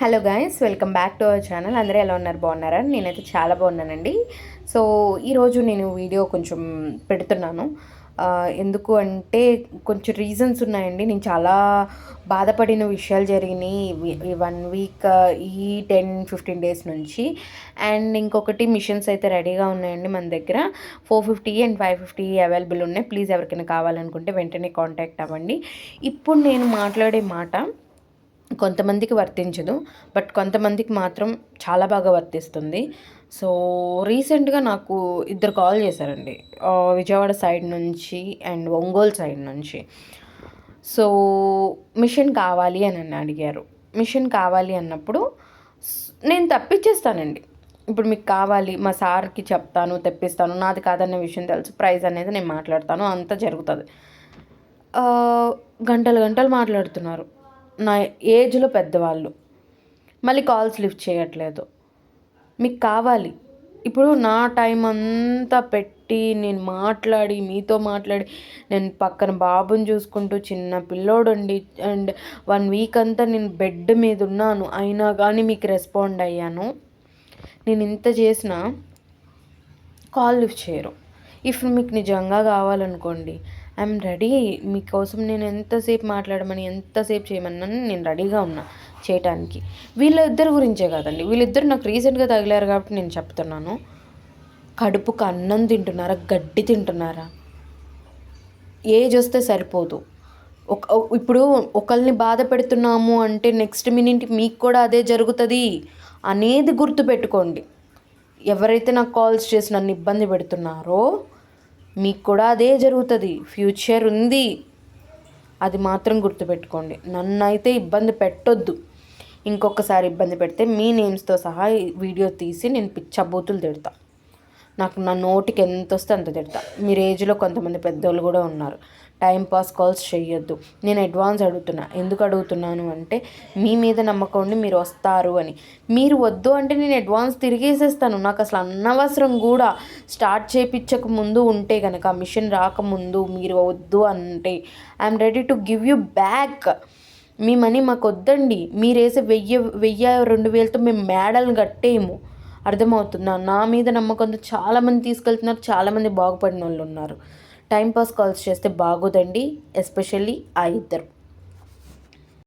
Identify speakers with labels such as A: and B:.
A: Hello guys, welcome back to our channel. అందరూ ఎలా ఉన్నారు? బాగున్నారా? నేనైతే చాలా బాగున్నానండి. సో ఈరోజు నేను వీడియో కొంచెం పెడుతున్నాను. ఎందుకు అంటే కొంచెం రీజన్స్ ఉన్నాయండి. నేను చాలా బాధపడిన విషయాలు జరిగినాయి ఈ 1 వీక్, ఈ 10-15 డేస్ నుంచి. అండ్ ఇంకొకటి, మిషన్స్ అయితే రెడీగా ఉన్నాయండి మన దగ్గర. 450 అండ్ 550 అవైలబుల్ ఉన్నాయి. ప్లీజ్ ఎవరికైనా కావాలనుకుంటే వెంటనే కాంటాక్ట్ అవ్వండి. ఇప్పుడు నేను మాట్లాడే మాట కొంతమందికి వర్తించదు, బట్ కొంతమందికి మాత్రం చాలా బాగా వర్తిస్తుంది. సో రీసెంట్గా నాకు ఇద్దరు కాల్ చేశారండి, విజయవాడ సైడ్ నుంచి అండ్ ఒంగోలు సైడ్ నుంచి. సో మిషన్ కావాలి అని అడిగారు. మిషన్ కావాలి అన్నప్పుడు నేను తప్పించేస్తానండి. ఇప్పుడు మీకు కావాలి, మా సార్కి చెప్తాను, తెప్పిస్తాను. నాది కాదన్న విషయం తెలుసు, ప్రైస్ అనేది నేను మాట్లాడతాను, అంతా జరుగుతుంది. గంటలు గంటలు మాట్లాడుతున్నారు, నా ఏజ్లో పెద్దవాళ్ళు. మళ్ళీ కాల్స్ లిఫ్ట్ చేయట్లేదు. మీకు కావాలి, ఇప్పుడు నా టైం అంతా పెట్టి నేను మాట్లాడి, మీతో మాట్లాడి, నేను పక్కన బాబుని చూసుకుంటూ, చిన్న పిల్లోడండి, అండ్ 1 వీక్ అంతా నేను బెడ్ మీద ఉన్నాను, అయినా కానీ మీకు రెస్పాండ్ అయ్యాను. నేను ఇంత చేసినా కాల్ లిఫ్ట్ చేయరు. ఇఫ్ మీకు నిజంగా కావాలనుకోండి, ఐఎమ్ రెడీ. మీకోసం నేను ఎంతసేపు మాట్లాడమని, ఎంతసేపు చేయమని నేను రెడీగా ఉన్నా చేయటానికి. వీళ్ళిద్దరి గురించే కాదండి, వీళ్ళిద్దరు నాకు రీసెంట్గా తగిలారు కాబట్టి నేను చెప్తున్నాను. కడుపుకు అన్నం తింటున్నారా, గడ్డి తింటున్నారా? ఏజ్ వస్తే సరిపోదు. ఇప్పుడు ఒకరిని బాధ పెడుతున్నాము అంటే నెక్స్ట్ మినిట్ మీకు కూడా అదే జరుగుతుంది అనేది గుర్తుపెట్టుకోండి. ఎవరైతే నాకు కాల్స్ చేసి నన్ను ఇబ్బంది పెడుతున్నారో మీకు కూడా అదే జరుగుతుంది. ఫ్యూచర్ ఉంది, అది మాత్రం గుర్తుపెట్టుకోండి. నన్ను అయితే ఇబ్బంది పెట్టొద్దు. ఇంకొకసారి ఇబ్బంది పెడితే మీ నేమ్స్తో సహా వీడియో తీసి నేను పిచ్చబూతులు తిడతా. నాకు నా నోటికి ఎంత వస్తే అంత తిడతా. మీరు ఏజ్లో కొంతమంది పెద్దోళ్ళు కూడా ఉన్నారు. టైంపాస్ కాల్స్ చేయొద్దు. నేను అడ్వాన్స్ అడుగుతున్నా. ఎందుకు అడుగుతున్నాను అంటే, మీ మీద నమ్మకం ఉండి మీరు వస్తారు అని. మీరు వద్దు అంటే నేను అడ్వాన్స్ తిరిగేసేస్తాను. నాకు అసలు అనవసరం కూడా. స్టార్ట్ చేయించక ముందు ఉంటే కనుక, మిషన్ రాకముందు మీరు వద్దు అంటే I'm ready to give you back. Me money మాకు వద్దండి. మీరు వేసే 1000-2000తో మేము మేడలను కట్టేయము. అర్థమవుతుందా? నా మీద నమ్మకంతో చాలామంది తీసుకెళ్తున్నారు, చాలామంది బాగుపడిన వాళ్ళు ఉన్నారు. టైంపాస్ కాల్స్ చేస్తే బాగోదండి, ఎస్పెషల్లీ ఆ ఇద్దరు.